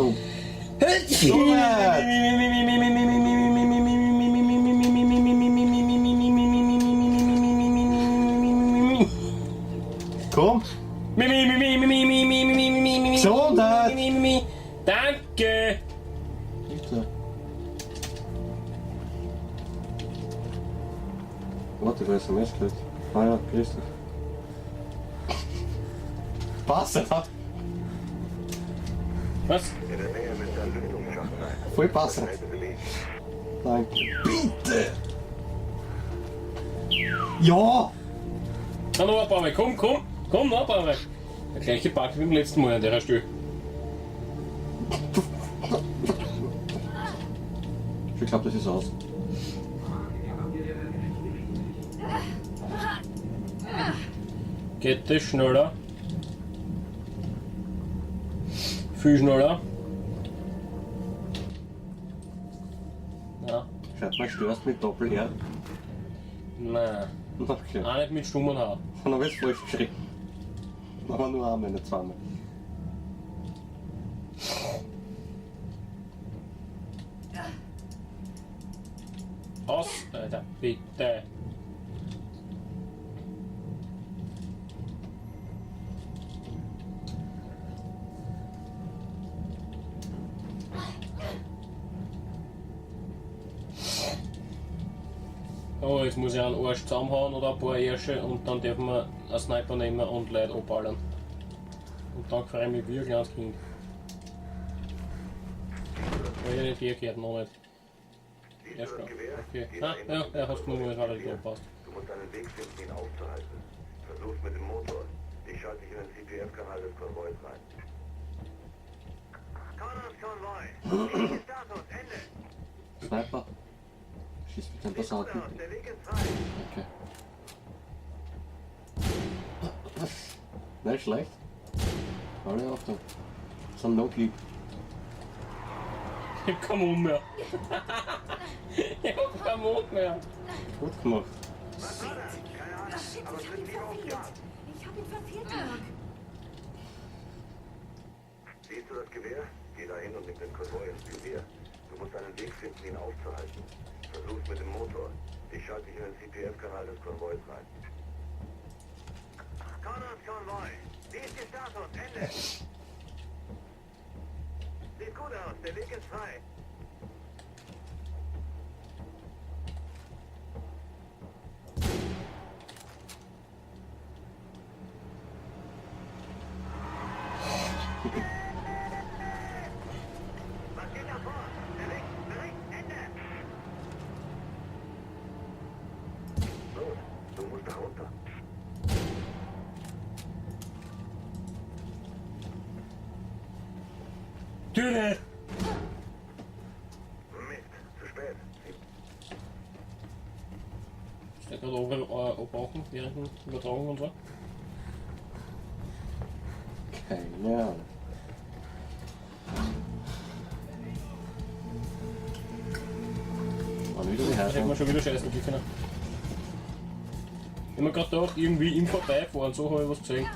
So. So weit. Komm. Gesundheit. Danke. Bitte. Warte, wer ist SMS gekriegt? Ah ja, grüß dich. Passt, ja? Was? Voll passend. Danke. Bitte! Ja! Komm noch ein paar Mal, komm, noch ein paar Mal. Der gleiche Pack wie beim letzten Mal an der Stelle. Ich glaube, das ist aus. Geht das schneller? Viel schneller? Ja. Schaut mal, störst mit Doppel-R. Nein. Okay. Auch nicht mit stummen Haar. Dann habe ich es falsch geschrieben. Aber nur einmal, nicht zweimal. Aus, Alter, bitte. Oh, jetzt muss ich einen Arsch zusammenhauen oder ein paar Ärsche und dann dürfen wir einen Sniper nehmen und Leute abballern. Und dann freue ich mich wie ein kleines Kind. Weil ich nicht hergehört, noch nicht. Erst klar. Okay. Ah, ja, er hat genommen, wenn es weiter nicht passt. Du musst einen Weg finden, ihn aufzuhalten. Versuch's mit dem Motor. Ich schalte dich in den CPF-Kanal des Konvois rein. Connors Konvoi. Status, Ende. Sniper. Schieß mit dem Passanten. Der Weg ist frei. Okay. Nicht schlecht. Alle Achtung. Das sind No-Clip. Ich hab keinen Mund mehr. Ich hab keinen Mund mehr. Gut gemacht. Was war das? Keine Ahnung. Shit, Aber ich es hab wird ihn lieber auf verfehlt. Gas. Ich hab ihn verfehlt, Mark. Siehst du das Gewehr? Geh da hin und nimm den Konvoi ins Visier. Du musst einen Weg finden, ihn aufzuhalten. Versuch's mit dem Motor. Ich schalte dich in den CPF-Kanal des Konvois rein. Connors Konvoi. Wie ist der Status? Ende. Sieht gut aus. Der Weg ist frei. Was geht da vor? Bericht, Ende! Los, du musst da runter. Türe! Mist, zu spät. Ist der gerade abbauchen während der Übertragung und so? Keine Ahnung. Wann wieder die Da hätte man Herrschaft? schon wieder scheißen können. Ich hab mir gerade gedacht, irgendwie im Vorbeifahren, so habe ich was gesehen.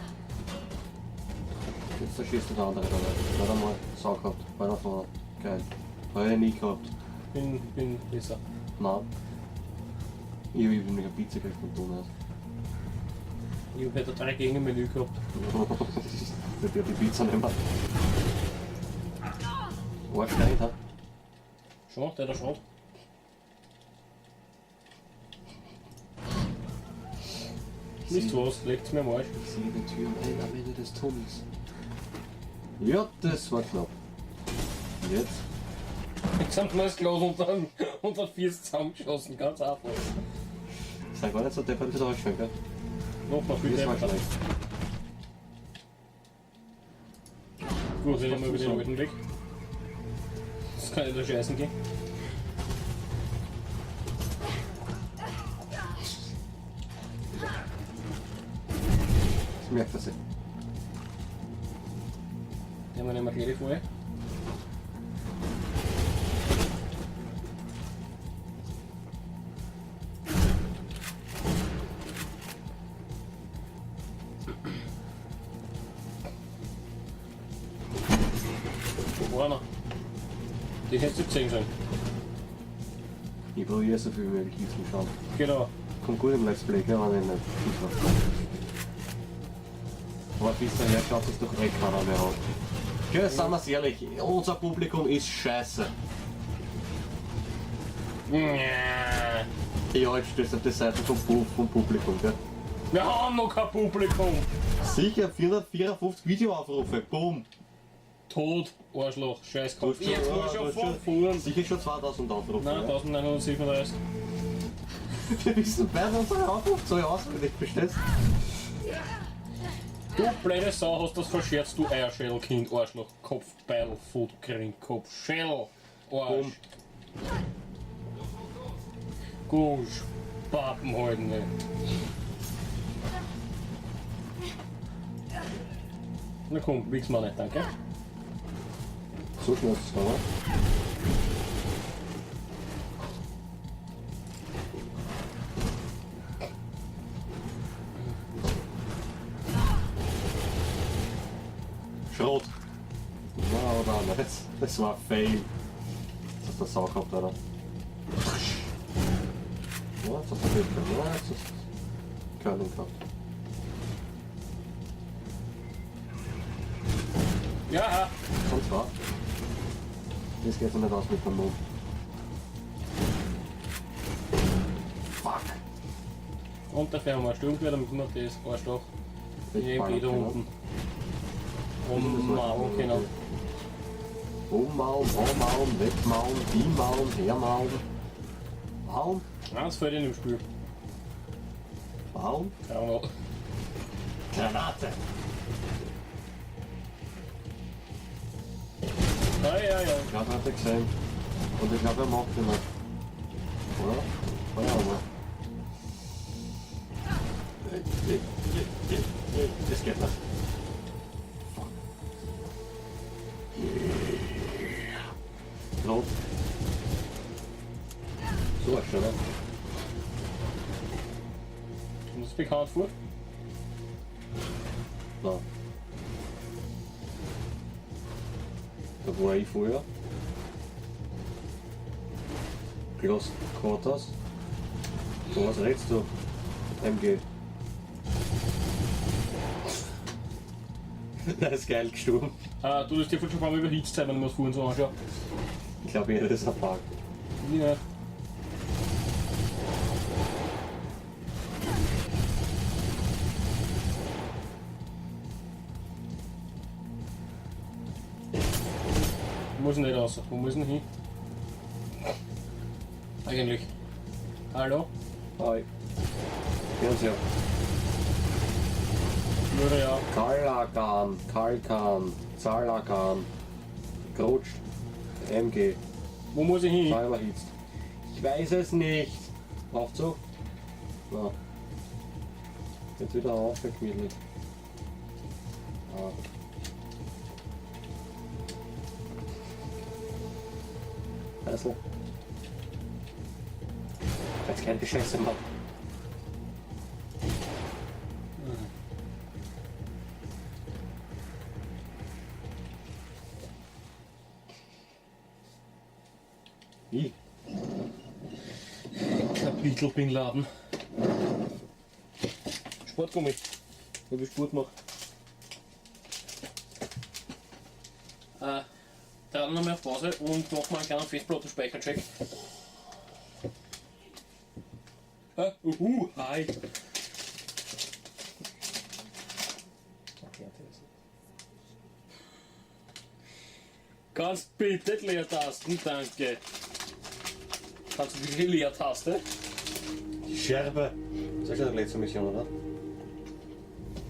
Jetzt erschießt der andere dabei. Nicht einmal Sau gehabt. Bei der vorne. Geil. Habe ich nie gehabt. Bin besser. Nein. Ich habe nämlich eine Pizza gekriegt von Thomas. Ich hab heute 3 Gänge Menü gehabt. Ich darf die Pizza nicht mehr. Arschgeil, ha? Schon, der da schaut. Nicht was, legt's mir am Arsch. 7 Türen ein am Ende des Tunnels. Ja, das war knapp. Jetzt? Jetzt haben wir das Glas unter 40 zusammengeschossen, ganz einfach. Das ist gar nicht so deppert, wie es ausschaut, gell? Nochmal viel Das war Tempo. schlecht. Gut, wir nehmen mal wieder den alten Weg. Das kann nicht da scheißen gehen. Das merkt er sich. Den haben wir nicht mehr gleich vorher. vorne. Die hättest du gesehen sollen. Ich probiere so viel wie möglich hinzuschauen. Genau. Kommt gut im Let's Play, gell, wenn ich nicht hinschaue. Aber bis daher schaut es doch eh keiner mehr an. Gell, sagen wir es ehrlich, unser Publikum ist scheiße. Ja, jetzt stehst du auf der Seite vom Publikum, gell? Wir haben noch kein Publikum. Sicher, 454 Videoaufrufe, boom! Tot, Arschloch, Scheißkopf. Du hast Jetzt schon- war du schon hast von schon- vorn. Sicher schon 2000 Aufrufe. Nein, Ja? 1937. Wir wissen beide unsere Aufrufzahl auswendig, verstehst Du blöde Sau hast das verscherzt, du Eierschädelkind, Arschloch, Kopf, Beil, Food, Kopf, Schädel, Arsch. Gusch, Pappen halten nicht. Na komm, wichs mal nicht, danke. So schnell ist es gegangen. Schrot! Na, oder nicht. Das war ein Fail. Das hast du Sau gehabt, oder? Ja, jetzt hast du Glück gehabt. Ja, jetzt hast du Curling gehabt. Ja, Und zwar. Das geht ja nicht aus mit dem Mund. Fuck! und dafür haben wir eine Stunde wieder, damit wir das Arschloch irgendwie da unten ummauen können. Ummauen, anmauen, wegmauen, hinmauen, hermauen. Mauen, Eins fällt in dem Spiel. mauen, Keine Ahnung. Granate! Ja, ja, ja. Ich glaube, er hat er gesehen. Und ich glaube, er macht ihn nicht. Oder? Ja, aber. Das geht nicht. Rot. So ist schon, ne? Und das ist bekannt vor. Nein. Da war ich vorher. Close Quarters. Was redest du? MG. Das ist geil gestorben. Du hast dir schon ein paar Mal überhitzt sein, wenn man es vorhin so anschaut. Ich glaube, jeder ist ein Park. Ja. Wo muss denn nicht raus? Wo muss denn hin? Eigentlich. Hallo? Hi. Ganz ja. Nur ja. Kalakan, Kalkan, Zalakan, Grutsch, MG, Wo muss ich hin? Cyberhitzt. Ich weiß es nicht. Aufzug? Na. Jetzt wieder auf, gemütlich. Ah. Also. Jetzt keine Scheiße machen. Wie? Kapitel Bin Laden. Sportgummi. Wo ich Sport mache. Dann noch mehr auf Pause und mach mal einen kleinen Festplattenspeichercheck. Hi. Kannst bitte Leertasten, danke. Kannst du die Leertaste? Die Scherbe. Das ist ja die letzte Mission, oder?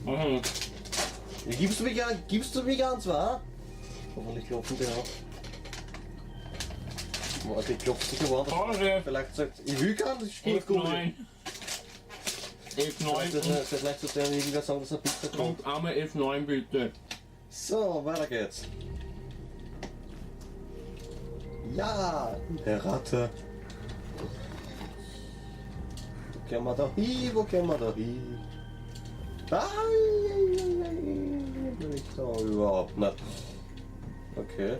Mhm. Gibst du mich ganz, wa? Hoffentlich klopfen die auch. Warte, ich klopfe sicher woanders. Pause. Vielleicht sagt, ich will keinen Sportgummi. F9 Vielleicht sollte er irgendwer sagen, dass er Pizza kommt. und einmal F9 bitte. So, weiter geht's. Ja, Herr Ratte. Wo können wir da hin? Wo können wir da hin? Will ich da überhaupt nicht. Okay.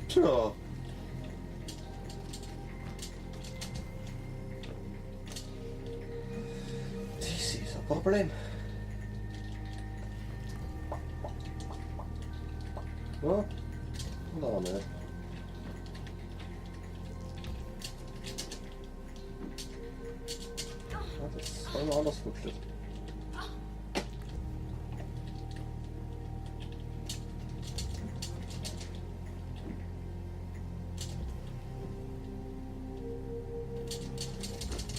Tja. Das ist ein Problem. Ja, und auch nicht. Ja, das war immer anders vorgestellt.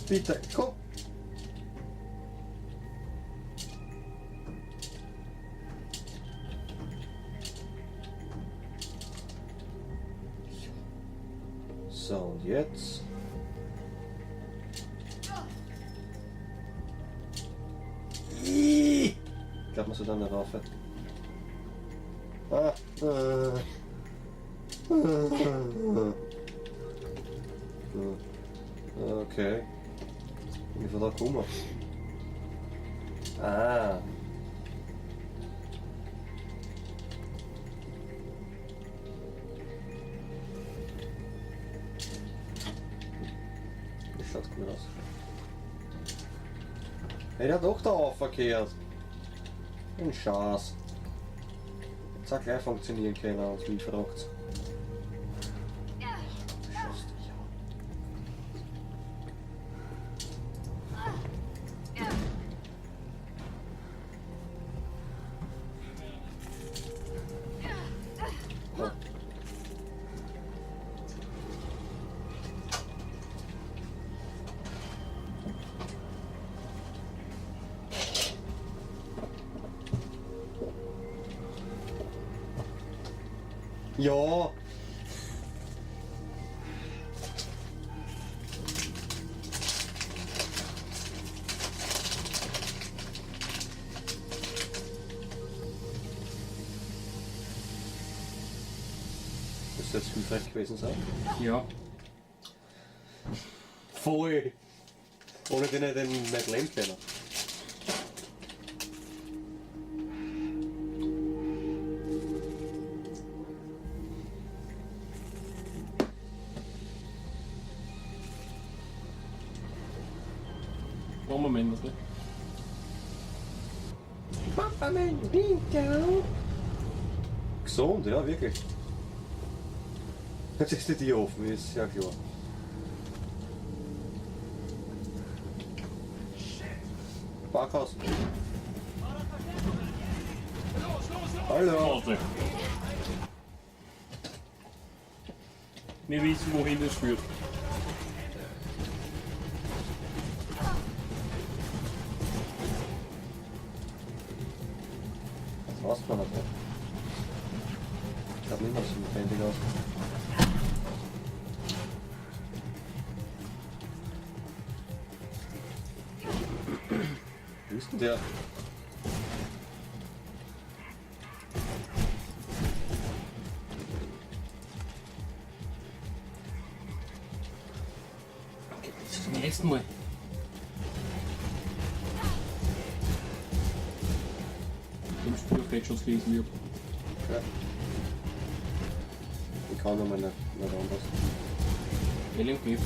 Bitte, komm! So, und jetzt? Ich glaube, man soll dann nicht rauf. Okay. Wie viel da kommen? Ah. Das schaut gut aus. Hey, der hat doch da aufverkehrt. Ein Schatz. Jetzt hat gleich funktionieren können und wie verrückt. Ja. Das jetzt hilfreich gewesen sein. Ja. Voll. Ohne den ich den nicht lernen können. Moment, was nicht? Papa, mein Winkel. Gesund, ja, wirklich. Jetzt ist die Tür offen, ist ja klar. Parkhaus. Hallo. Warte. Wir wissen, wohin das führt. Das weiß man nicht. Ich glaube nicht, dass es notwendig aus. Wo ist denn der? Okay, das ist zum ersten Mal. Im Spiel auf Headshots gelesen wird. Ja. Ich kann nochmal nicht anders. Alien Cliff.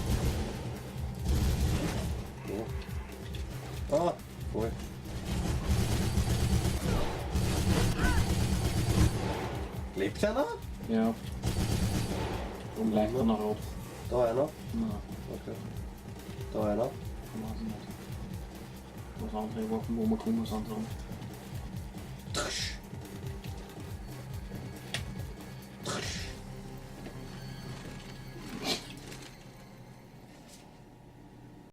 Ja. Ah, voll. Lebt einer? Ja. Und leicht nach Rot. Da einer? Nein, Okay. Da einer? kann man also nicht. Was andere Waffen, wo man kommen, was andere haben.